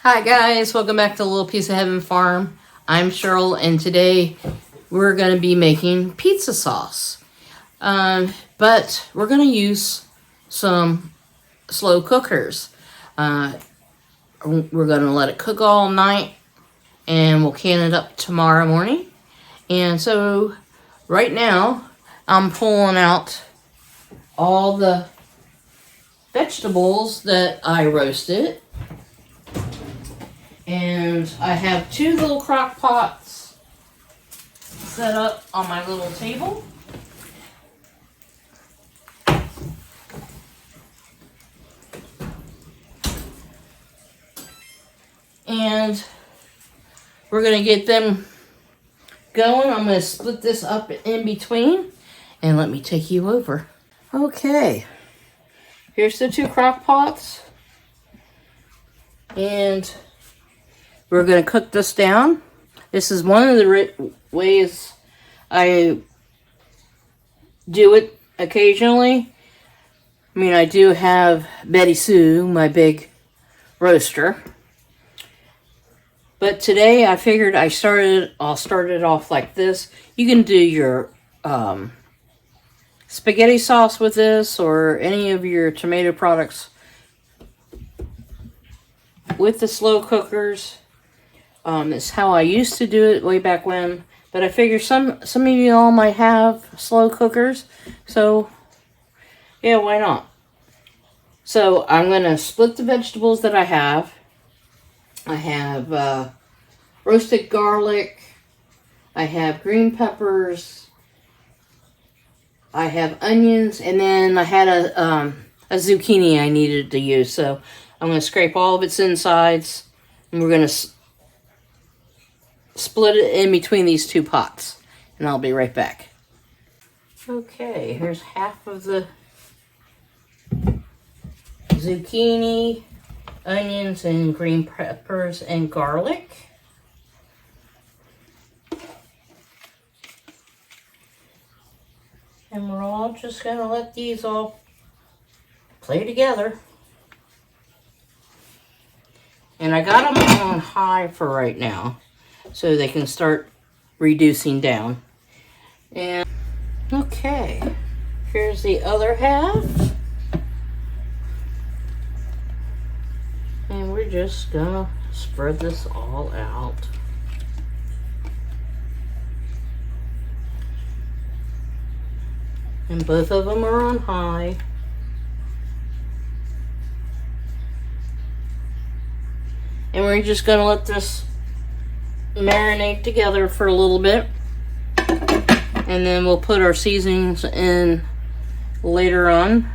Hi guys, welcome back to Little Piece of Heaven Farm. I'm Cheryl and today we're going to be making pizza sauce. But we're going to use some slow cookers. We're going to let it cook all night and we'll can it up tomorrow morning. And so right now I'm pulling out all the vegetables that I roasted. And I have two little crock pots set up on my little table. And we're going to get them going. I'm going to split this up in between. And let me take you over. Okay. Here's the two crock pots. And we're going to cook this down. This is one of the ways I do it occasionally. I mean, I do have Betty Sue, my big roaster. But today I figured I'll start it off like this. You can do your spaghetti sauce with this or any of your tomato products with the slow cookers. It's how I used to do it way back when, but I figure some of you all might have slow cookers, so yeah, why not? So I'm going to split the vegetables that I have. I have roasted garlic, I have green peppers, I have onions, and then I had a zucchini I needed to use, so I'm going to scrape all of its insides, and we're going to split it in between these two pots, and I'll be right back. Okay, here's half of the zucchini, onions, and green peppers and garlic. And we're all just going to let these all play together. And I got them on high for right now, so they can start reducing down. And okay, here's the other half. And we're just gonna spread this all out. And both of them are on high. And we're just gonna let this marinate together for a little bit, and then we'll put our seasonings in later on,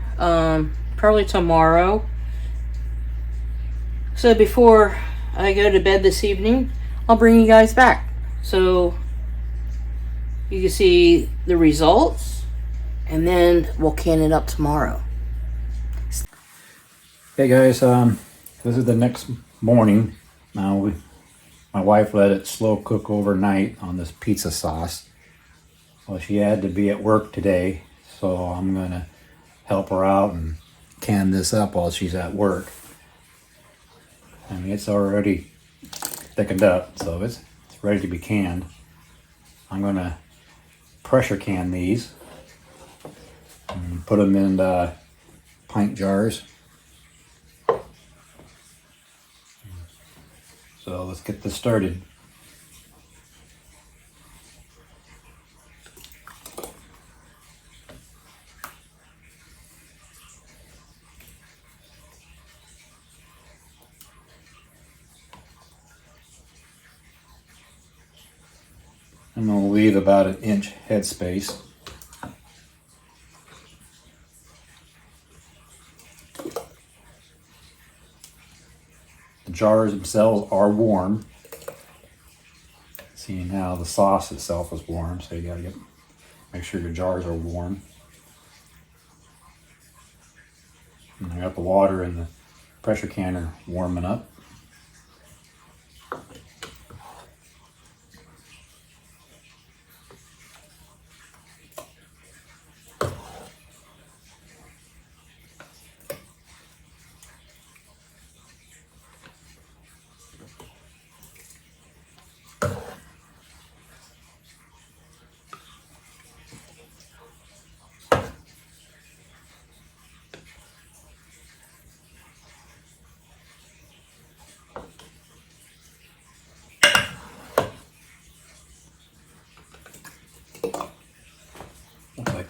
probably tomorrow. So before I go to bed this evening, I'll bring you guys back so you can see the results, and then we'll can it up tomorrow. Hey guys, this is the next morning. Now my wife let it slow cook overnight on this pizza sauce. Well, she had to be at work today, so I'm gonna help her out and can this up while she's at work. I mean, it's already thickened up, so it's ready to be canned. I'm gonna pressure can these and put them in pint jars. So let's get this started. I'm going to leave about an inch headspace. The jars themselves are warm. Seeing how the sauce itself is warm, so you gotta make sure your jars are warm. And I got the water in the pressure canner warming up.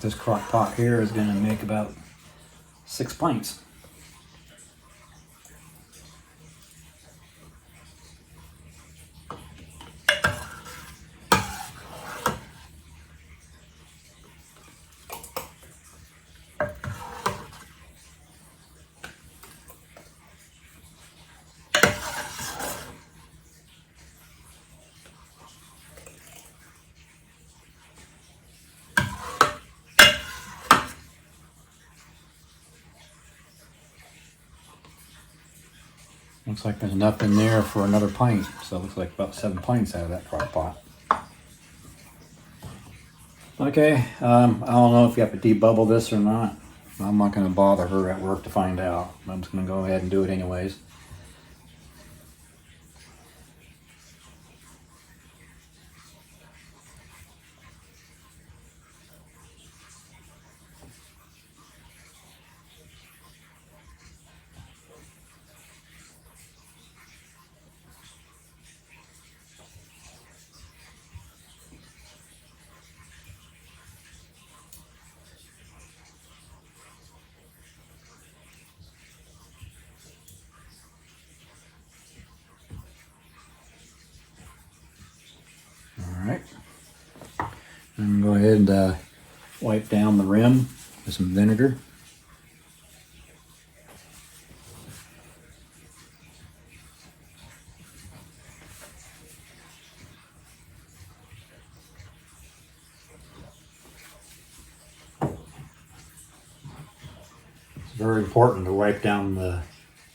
This crock pot here is going to make about 6 pints. Looks like there's enough in there for another pint, so it looks like about 7 pints out of that crock pot. Okay, I don't know if you have to debubble this or not. I'm not going to bother her at work to find out. I'm just going to go ahead and do it anyways. Alright, I'm going to go ahead and wipe down the rim with some vinegar. It's very important to wipe down the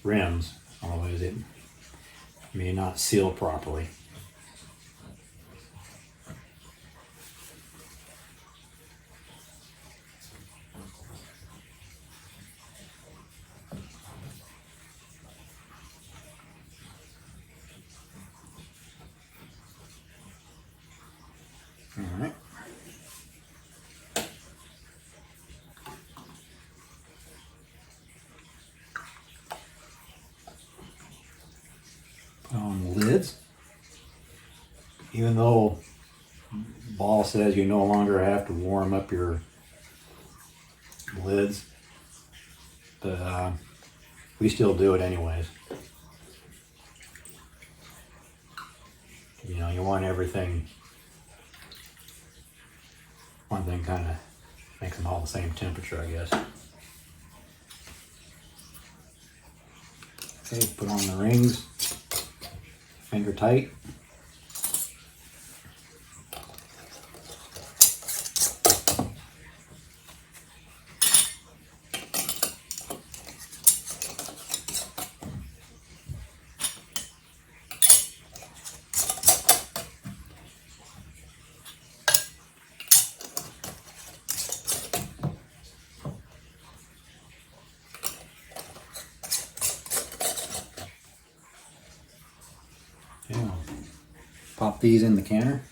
rims, otherwise it may not seal properly. Alright. Put on the lids. Even though Ball says you no longer have to warm up your lids, but we still do it anyways. You know, you want everything, one thing kind of makes them all the same temperature, I guess. Okay, put on the rings, finger tight. Yeah. Pop these in the canner.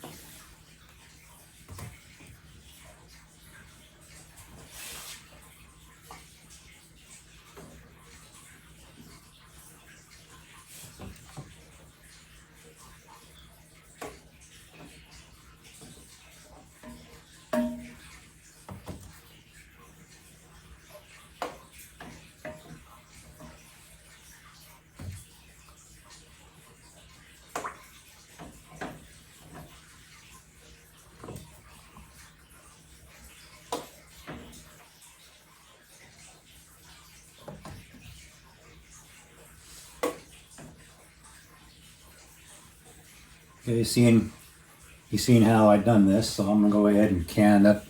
Okay, you've seen how I've done this, so I'm gonna go ahead and can up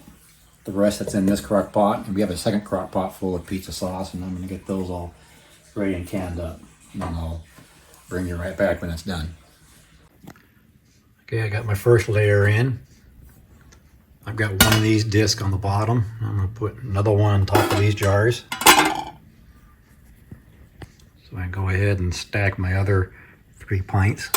the rest that's in this crock pot. And we have a second crock pot full of pizza sauce, and I'm gonna get those all ready and canned up. And then I'll bring you right back when it's done. Okay, I got my first layer in. I've got one of these discs on the bottom. I'm gonna put another one on top of these jars. So I go ahead and stack my other 3 pints.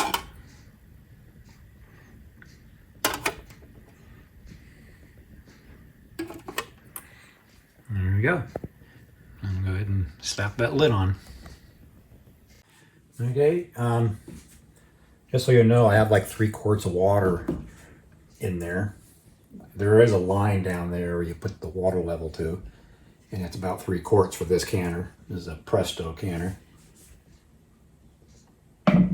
There we go. I'm gonna go ahead and slap that lid on. Okay, just so you know, I have like 3 quarts of water in there. there is a line down there where you put the water level to, and it's about 3 quarts for this canner. This is a Presto canner. Alright.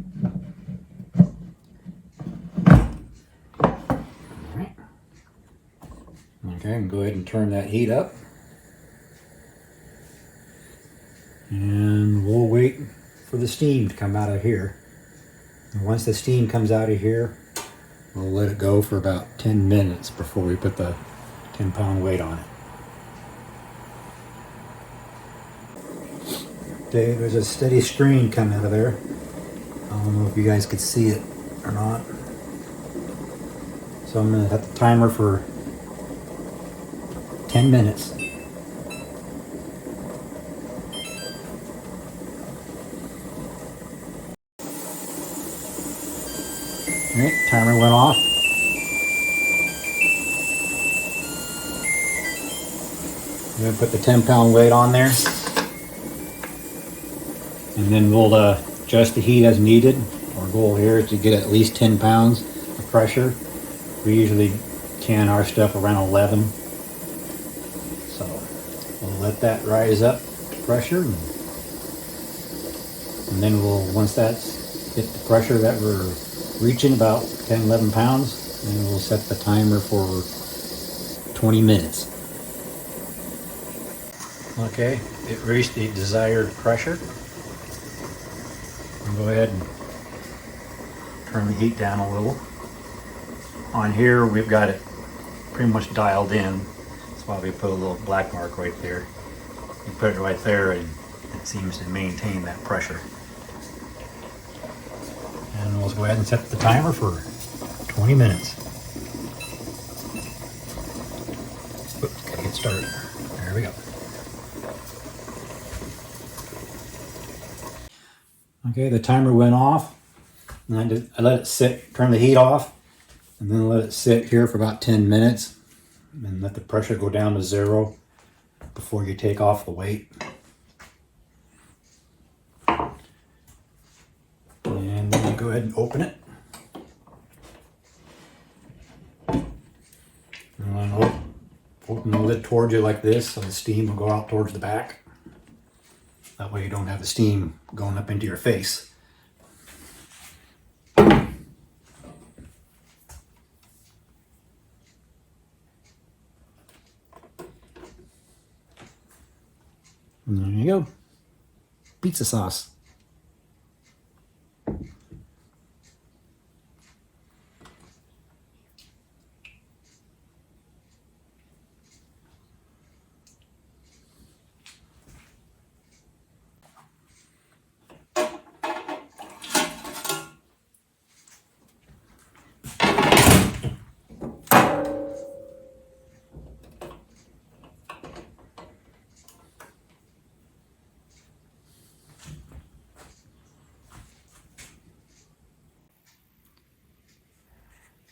Okay, I'm going to go ahead and turn that heat up. And we'll wait for the steam to come out of here. And once the steam comes out of here, we'll let it go for about 10 minutes before we put the 10-pound weight on it. Okay, there's a steady stream coming out of there. I don't know if you guys could see it or not. So I'm going to set the timer for 10 minutes. Alright, timer went off. I'm going to put the 10-pound weight on there. And then we'll adjust the heat as needed. Our goal here is to get at least 10 pounds of pressure. We usually can our stuff around 11. So we'll let that rise up to pressure. And then once that's hit the pressure that we're reaching, about 10, 11 pounds, then we'll set the timer for 20 minutes. Okay, it reached the desired pressure. I'll go ahead and turn the heat down a little. On here, we've got it pretty much dialed in. That's why we put a little black mark right there. You put it right there and it seems to maintain that pressure. And we'll go ahead and set the timer for 20 minutes. Oops, gotta get started. There we go. Okay, the timer went off, and I let it sit, turn the heat off, and then let it sit here for about 10 minutes, and let the pressure go down to 0 before you take off the weight. And then you go ahead and open it. And then open the lid towards you like this, so the steam will go out towards the back. That way you don't have the steam going up into your face. And there you go. Pizza sauce.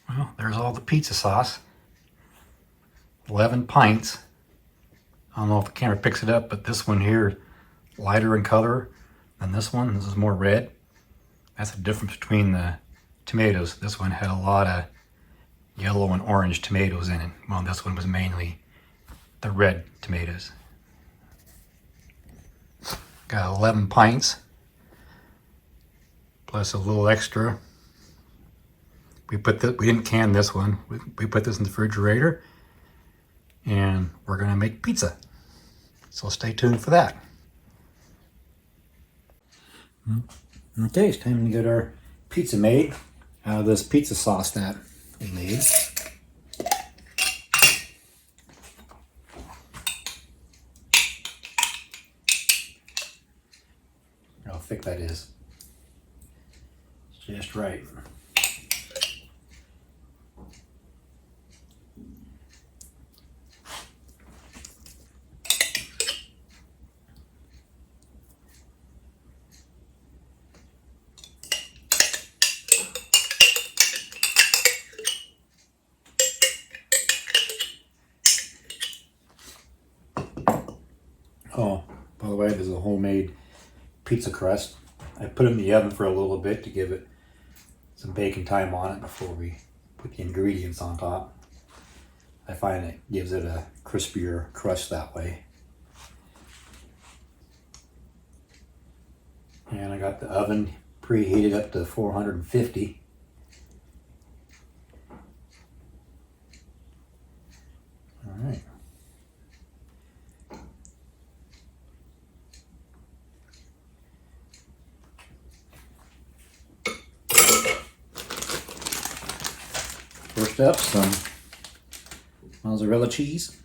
Well, there's all the pizza sauce. 11 pints. I don't know if the camera picks it up, but this one here, lighter in color than this one. This is more red. That's the difference between the tomatoes. This one had a lot of yellow and orange tomatoes in it. Well, this one was mainly the red tomatoes. Got 11 pints, plus a little extra. We didn't can this one. We put this in the refrigerator, and we're gonna make pizza. So stay tuned for that. Okay, it's time to get our pizza made out of this pizza sauce that we made. How thick that is. It's just right. Oh, by the way, there's a homemade pizza crust. I put it in the oven for a little bit to give it some baking time on it before we put the ingredients on top. I find it gives it a crispier crust that way. And I got the oven preheated up to 450. All right. First up, some mozzarella cheese.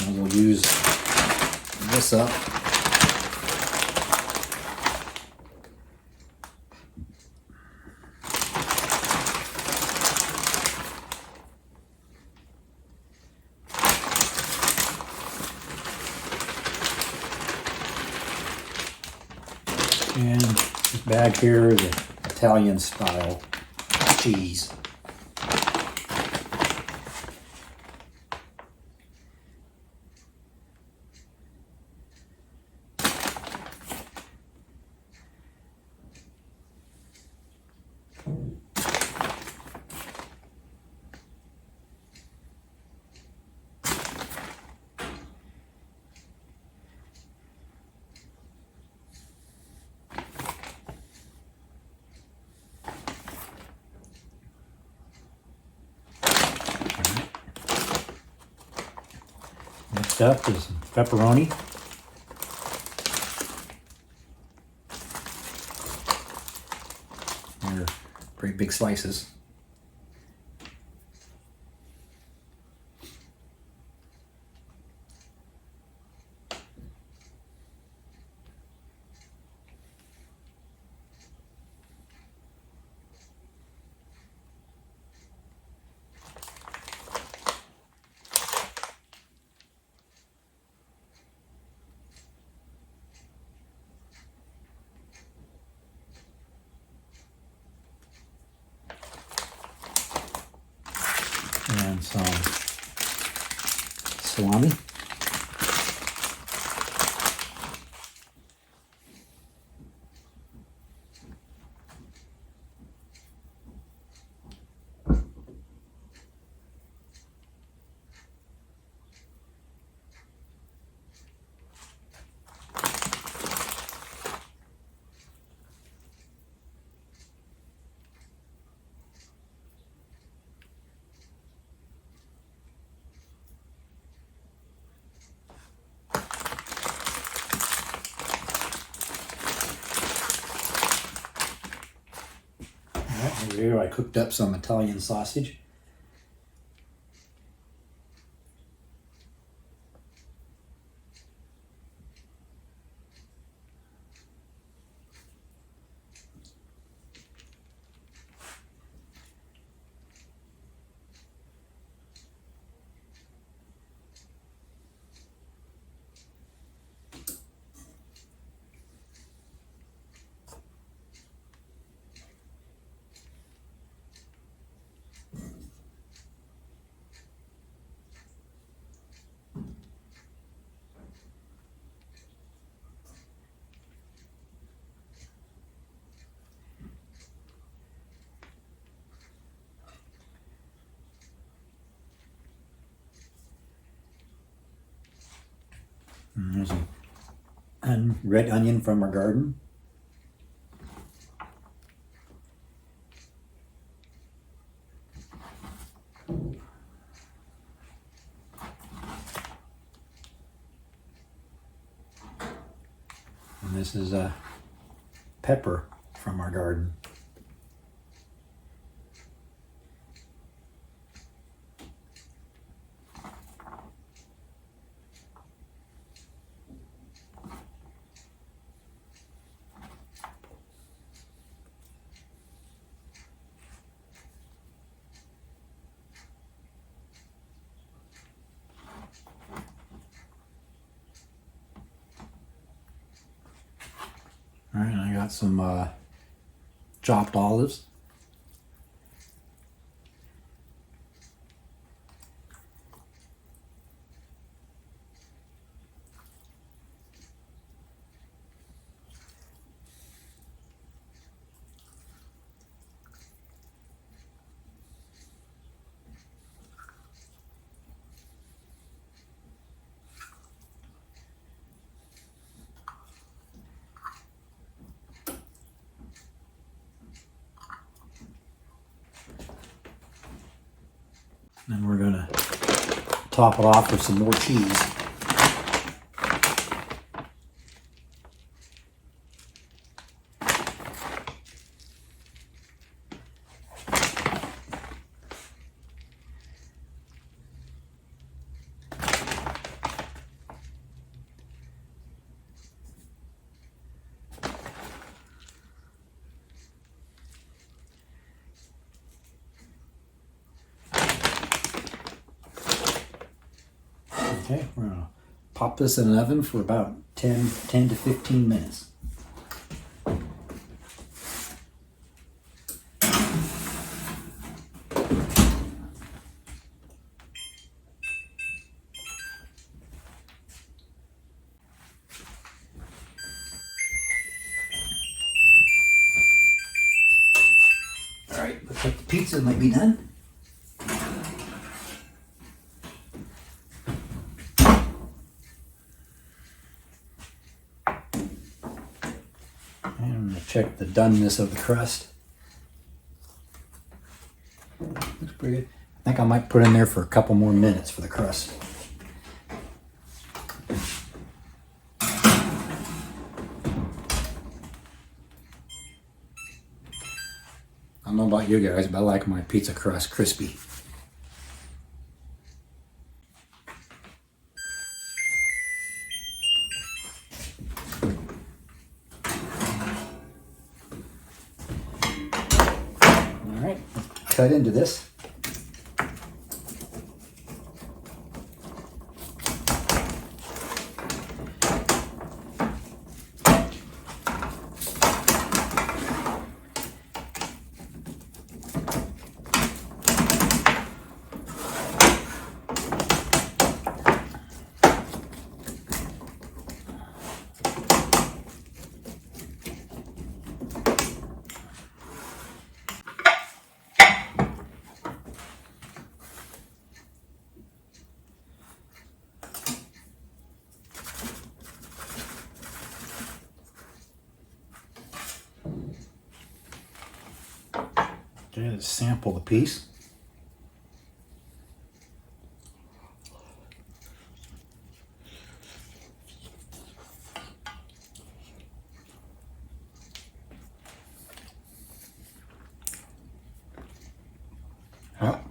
And we'll use this up. And this bag here is Italian style cheese. Next up is pepperoni. They're pretty big slices. And some salami. Over here I cooked up some Italian sausage. And there's a red onion from our garden. And this is a pepper from our garden. All right, and I got some chopped olives. top it off with some more cheese. Okay, we're gonna pop this in an oven for about 10 to 15 minutes. All right, looks like the pizza might be done. And I'm gonna check the doneness of the crust. Looks pretty good. I think I might put in there for a couple more minutes for the crust. I don't know about you guys, but I like my pizza crust crispy. All right, let's cut into this. Okay, let's sample the piece. Yep.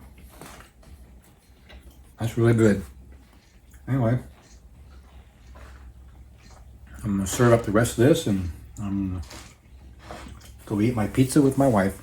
That's really good. Anyway, I'm gonna serve up the rest of this and I'm gonna go eat my pizza with my wife.